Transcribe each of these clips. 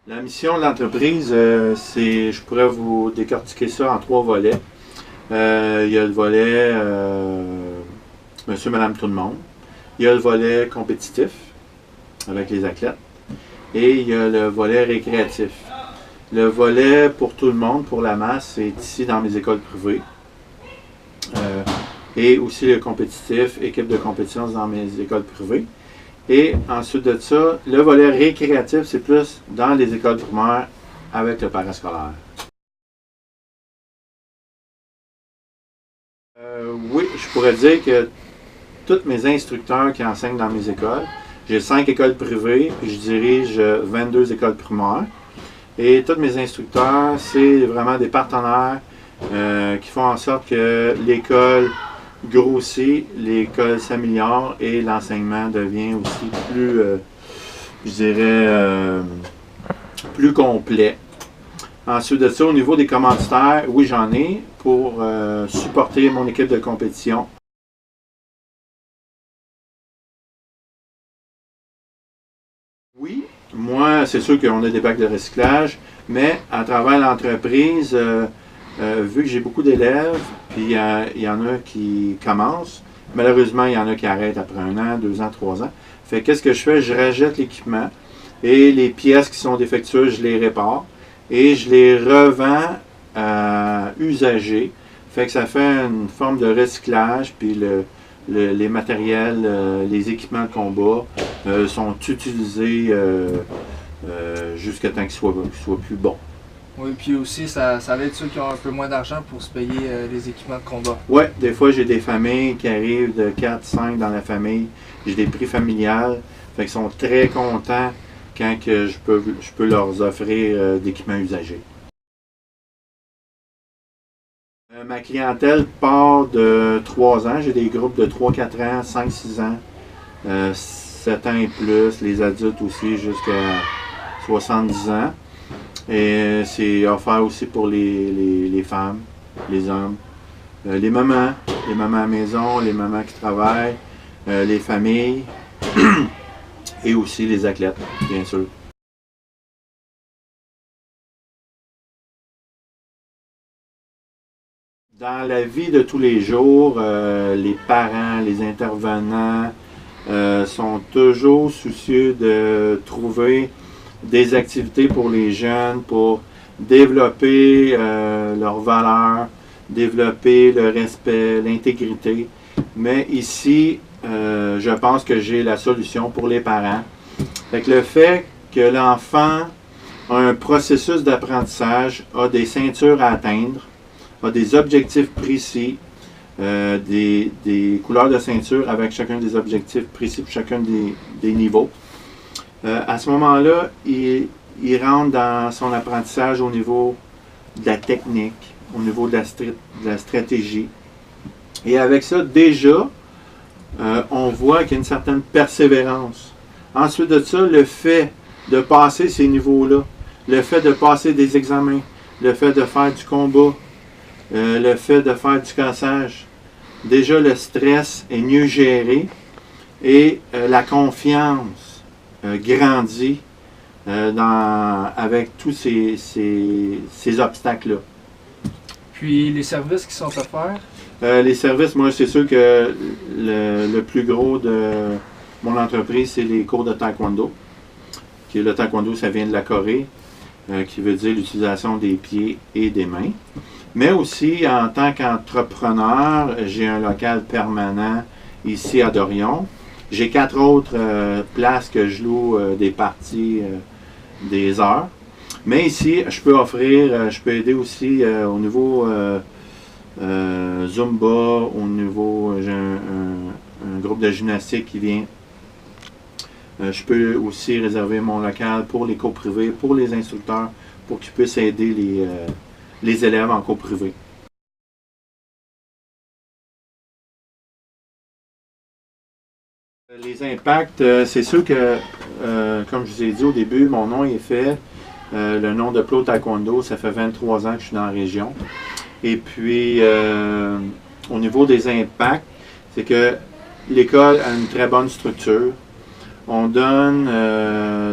La mission de l'entreprise, je pourrais vous décortiquer ça en 3 volets. Il y a le volet Monsieur, Madame, tout le monde. Il y a le volet compétitif avec les athlètes. Et il y a le volet récréatif. Le volet pour tout le monde, pour la masse, c'est ici dans mes écoles privées. Et aussi le compétitif, équipe de compétition dans mes écoles privées. Et ensuite de ça, le volet récréatif, c'est plus dans les écoles primaires avec le parascolaire. Oui, je pourrais dire que tous mes instructeurs qui enseignent dans mes écoles, j'ai 5 écoles privées, puis je dirige 22 écoles primaires. Et tous mes instructeurs, c'est vraiment des partenaires qui font en sorte que l'école grossit, l'école s'améliore et l'enseignement devient aussi plus, je dirais, plus complet. Ensuite de ça, au niveau des commanditaires, oui, j'en ai pour supporter mon équipe de compétition. Oui, moi, c'est sûr qu'on a des bacs de recyclage, mais à travers l'entreprise, vu que j'ai beaucoup d'élèves, puis il y en a qui commencent, malheureusement, il y en a qui arrêtent après 1 an, 2 ans, 3 ans. Fait qu'est-ce que je fais? Je rejette l'équipement et les pièces qui sont défectueuses, je les répare et je les revends usagés. Fait que ça fait une forme de recyclage, puis les matériels, les équipements de combat sont utilisés jusqu'à temps qu'ils soient plus bons. Oui, puis aussi, ça aide ceux qui ont un peu moins d'argent pour se payer les équipements de combat. Oui, des fois, j'ai des familles qui arrivent de 4, 5 dans la famille. J'ai des prix familiales. Fait qu'ils sont très contents quand que je peux leur offrir d'équipements usagés. Ma clientèle part de 3 ans. J'ai des groupes de 3, 4 ans, 5, 6 ans, 7 ans et plus. Les adultes aussi jusqu'à 70 ans. Et c'est offert aussi pour les femmes, les hommes, les mamans à la maison, les mamans qui travaillent, les familles et aussi les athlètes, bien sûr. Dans la vie de tous les jours, les parents, les intervenants sont toujours soucieux de trouver des activités pour les jeunes, pour développer leurs valeurs, développer le respect, l'intégrité. Mais ici, je pense que j'ai la solution pour les parents. Fait que le fait que l'enfant a un processus d'apprentissage, a des ceintures à atteindre, a des objectifs précis, des couleurs de ceinture avec chacun des objectifs précis pour chacun des niveaux. À ce moment-là, il rentre dans son apprentissage au niveau de la technique, au niveau de la stratégie. Et avec ça, déjà, on voit qu'il y a une certaine persévérance. Ensuite de ça, le fait de passer ces niveaux-là, le fait de passer des examens, le fait de faire du combat, le fait de faire du cassage, déjà le stress est mieux géré et la confiance grandit avec tous ces obstacles-là. Puis les services qui sont offerts? Les services, moi, c'est sûr que le plus gros de mon entreprise, c'est les cours de taekwondo. Le taekwondo, ça vient de la Corée, qui veut dire l'utilisation des pieds et des mains. Mais aussi, en tant qu'entrepreneur, j'ai un local permanent ici à Dorion. J'ai 4 autres places que je loue des parties, des heures. Mais ici, je peux offrir, je peux aider aussi au niveau Zumba, au niveau, j'ai un groupe de gymnastique qui vient. Je peux aussi réserver mon local pour les cours privés, pour les instructeurs, pour qu'ils puissent aider les élèves en cours privé. Les impacts, c'est sûr que, comme je vous ai dit au début, mon nom est fait. Le nom de Plo Taekwondo, ça fait 23 ans que je suis dans la région. Et puis, au niveau des impacts, c'est que l'école a une très bonne structure. On donne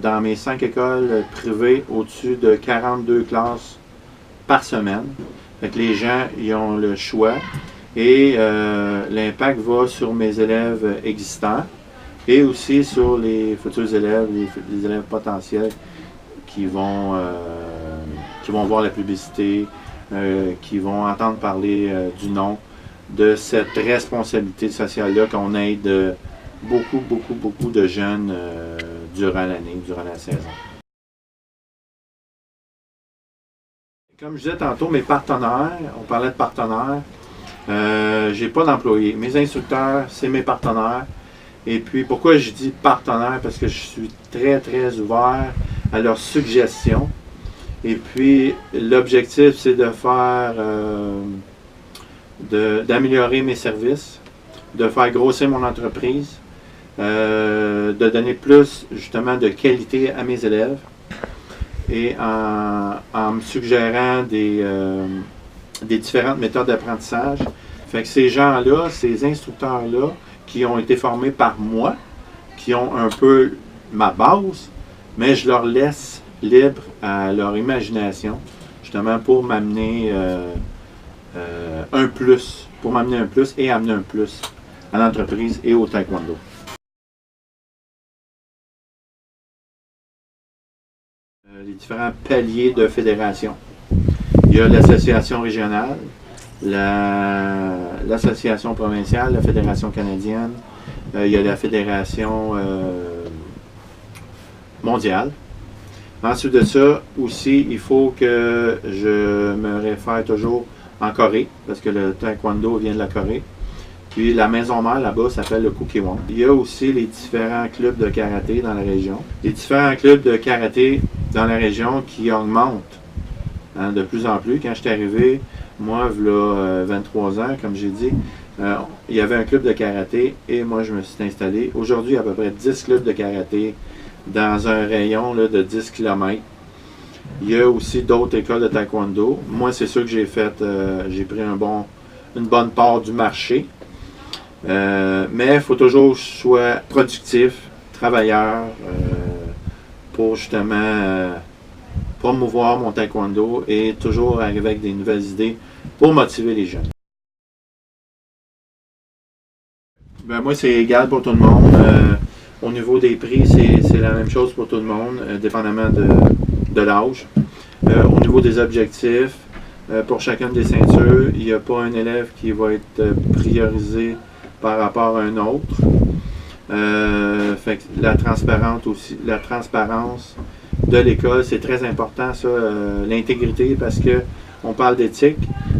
dans mes 5 écoles privées au-dessus de 42 classes par semaine. Fait que les gens ils ont le choix et l'impact va sur mes élèves existants et aussi sur les futurs élèves, les élèves potentiels qui vont voir la publicité, qui vont entendre parler du nom de cette responsabilité sociale-là qu'on aide beaucoup de jeunes durant l'année, durant la saison. Comme je disais tantôt, mes partenaires, on parlait de partenaires, j'ai pas d'employés. Mes instructeurs, c'est mes partenaires. Et puis, pourquoi je dis partenaires? Parce que je suis très ouvert à leurs suggestions. Et puis, l'objectif, c'est de faire, d'améliorer mes services, de faire grossir mon entreprise, de donner plus, justement, de qualité à mes élèves. Et en me suggérant des différentes méthodes d'apprentissage. Fait que ces gens-là, ces instructeurs-là, qui ont été formés par moi, qui ont un peu ma base, mais je leur laisse libre à leur imagination, justement pour m'amener un plus, et amener un plus à l'entreprise et au taekwondo. Les différents paliers de fédération. Il y a l'association régionale, l'association provinciale, la fédération canadienne, il y a la fédération mondiale. Ensuite de ça, aussi, il faut que je me réfère toujours en Corée, parce que le taekwondo vient de la Corée. Puis la maison mère là-bas s'appelle le Kukiwon. Il y a aussi les différents clubs de karaté dans la région. Les différents clubs de karaté dans la région qui augmentent de plus en plus. Quand je suis arrivé, moi, il y a 23 ans, comme j'ai dit, il y avait un club de karaté et moi, je me suis installé. Aujourd'hui, il y a à peu près 10 clubs de karaté dans un rayon là, de 10 km. Il y a aussi d'autres écoles de taekwondo. Moi, c'est sûr que j'ai fait, j'ai pris une bonne part du marché. Mais il faut toujours que je sois productif, travailleur, pour justement promouvoir mon taekwondo et toujours arriver avec des nouvelles idées pour motiver les jeunes. Ben, moi, c'est égal pour tout le monde. Au niveau des prix, c'est la même chose pour tout le monde, dépendamment de l'âge. Au niveau des objectifs, pour chacune des ceintures, il n'y a pas un élève qui va être priorisé par rapport à un autre. Fait que la transparence de l'école, c'est très important, ça, l'intégrité, parce que on parle d'éthique.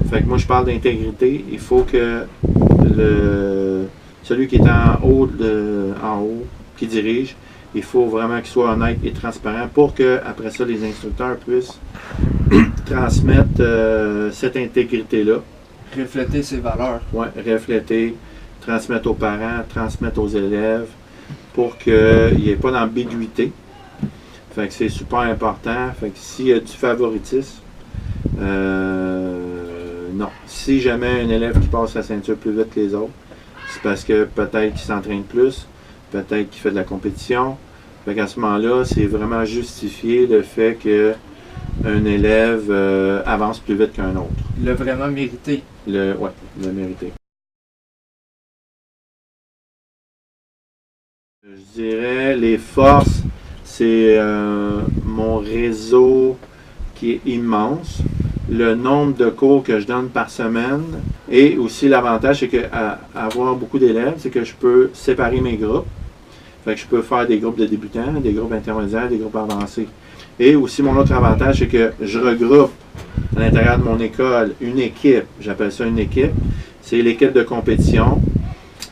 Fait que moi, je parle d'intégrité. Il faut que celui qui est en haut, qui dirige, il faut vraiment qu'il soit honnête et transparent pour que, après ça, les instructeurs puissent transmettre cette intégrité-là. Refléter ses valeurs. Oui, refléter, transmettre aux parents, transmettre aux élèves pour qu'il n'y ait pas d'ambiguïté. Fait que c'est super important. Fait que s'il y a du favoritisme, non. Si jamais un élève qui passe la ceinture plus vite que les autres, c'est parce que peut-être qu'il s'entraîne plus, peut-être qu'il fait de la compétition. Fait qu'à ce moment-là, c'est vraiment justifier le fait qu'un élève avance plus vite qu'un autre. Il l'a vraiment mérité. Oui, il l'a mérité. Je dirais les forces, c'est mon réseau qui est immense, le nombre de cours que je donne par semaine et aussi l'avantage, c'est qu'avoir beaucoup d'élèves, c'est que je peux séparer mes groupes. Fait que je peux faire des groupes de débutants, des groupes intermédiaires, des groupes avancés. Et aussi, mon autre avantage, c'est que je regroupe à l'intérieur de mon école une équipe, j'appelle ça une équipe, c'est l'équipe de compétition.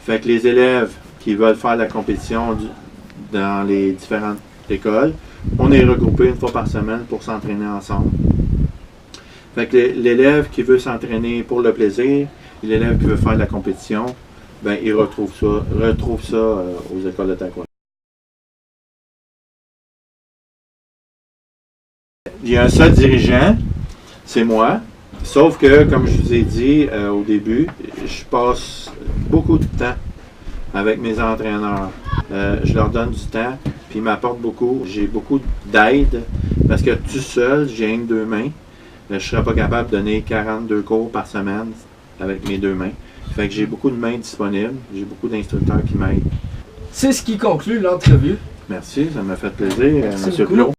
Fait que les élèves qui veulent faire de la compétition dans les différentes écoles, on est regroupés une fois par semaine pour s'entraîner ensemble. Fait que l'élève qui veut s'entraîner pour le plaisir, et l'élève qui veut faire de la compétition, ben, il retrouve ça aux écoles de taekwondo. Il y a un seul dirigeant, c'est moi. Sauf que, comme je vous ai dit au début, je passe beaucoup de temps avec mes entraîneurs. Je leur donne du temps, puis ils m'apportent beaucoup. J'ai beaucoup d'aide, parce que tout seul, j'ai rien que 2 mains. Je ne serais pas capable de donner 42 cours par semaine avec mes 2 mains. Fait que j'ai beaucoup de mains disponibles, j'ai beaucoup d'instructeurs qui m'aident. C'est ce qui conclut l'entrevue. Merci, ça m'a fait plaisir, Merci M. beaucoup. Plot.